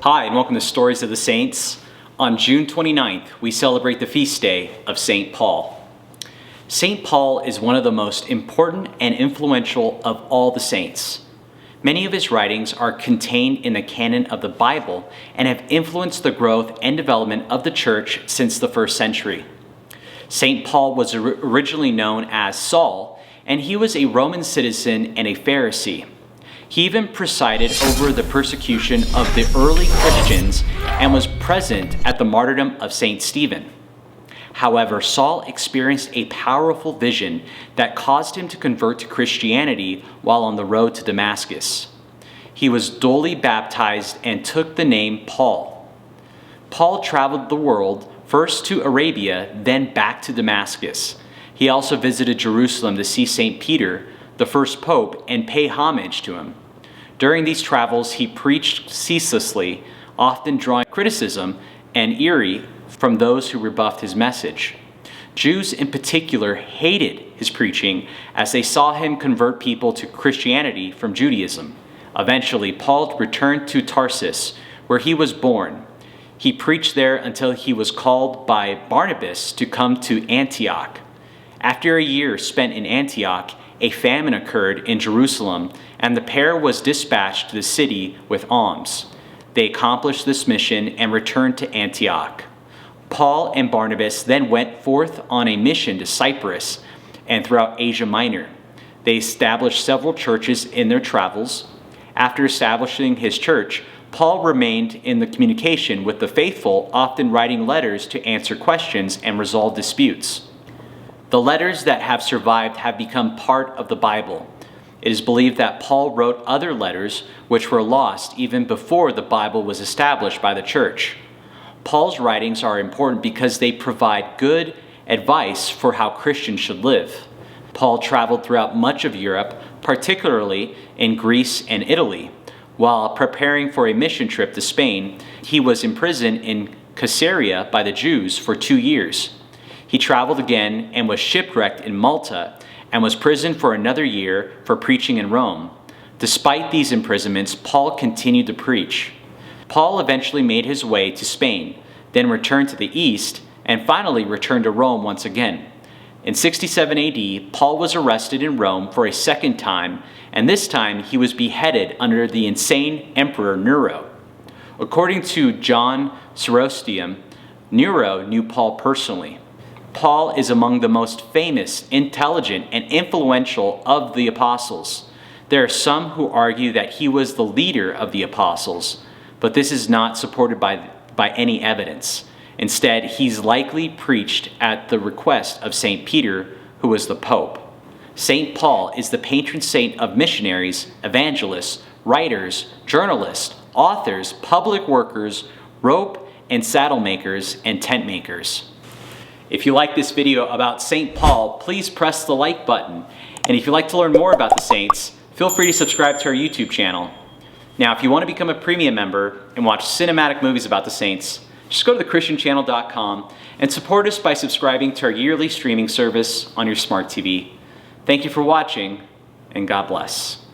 Hi, and welcome to Stories of the Saints. On June 29th, we celebrate the feast day of St. Paul. St. Paul is one of the most important and influential of all the saints. Many of his writings are contained in the canon of the Bible and have influenced the growth and development of the church since the first century. St. Paul was originally known as Saul, and he was a Roman citizen and a Pharisee. He even presided over the persecution of the early Christians and was present at the martyrdom of St. Stephen. However, Saul experienced a powerful vision that caused him to convert to Christianity while on the road to Damascus. He was duly baptized and took the name Paul. Paul traveled the world, first to Arabia, then back to Damascus. He also visited Jerusalem to see St. Peter, the first pope, and pay homage to him. During these travels, he preached ceaselessly, often drawing criticism and ire from those who rebuffed his message. Jews in particular hated his preaching as they saw him convert people to Christianity from Judaism. Eventually, Paul returned to Tarsus, where he was born. He preached there until he was called by Barnabas to come to Antioch. After a year spent in Antioch, a famine occurred in Jerusalem, and the pair was dispatched to the city with alms. They accomplished this mission and returned to Antioch. Paul and Barnabas then went forth on a mission to Cyprus and throughout Asia Minor. They established several churches in their travels. After establishing his church, Paul remained in the communication with the faithful, often writing letters to answer questions and resolve disputes. The letters that have survived have become part of the Bible. It is believed that Paul wrote other letters which were lost even before the Bible was established by the church. Paul's writings are important because they provide good advice for how Christians should live. Paul traveled throughout much of Europe, particularly in Greece and Italy. While preparing for a mission trip to Spain, he was imprisoned in Caesarea by the Jews for 2 years. He traveled again and was shipwrecked in Malta and was imprisoned for another year for preaching in Rome. Despite these imprisonments, Paul continued to preach. Paul eventually made his way to Spain, then returned to the east, and finally returned to Rome once again. In 67 AD, Paul was arrested in Rome for a second time, and this time he was beheaded under the insane Emperor Nero. According to John Chrysostom, Nero knew Paul personally. Paul is among the most famous, intelligent, and influential of the apostles. There are some who argue that he was the leader of the apostles, but this is not supported by any evidence. Instead, he's likely preached at the request of St. Peter, who was the Pope. St. Paul is the patron saint of missionaries, evangelists, writers, journalists, authors, public workers, rope and saddle makers, and tent makers. If you like this video about St. Paul, please press the like button. And if you'd like to learn more about the saints, feel free to subscribe to our YouTube channel. Now, if you want to become a premium member and watch cinematic movies about the saints, just go to thechristianchannel.com and support us by subscribing to our yearly streaming service on your smart TV. Thank you for watching, and God bless.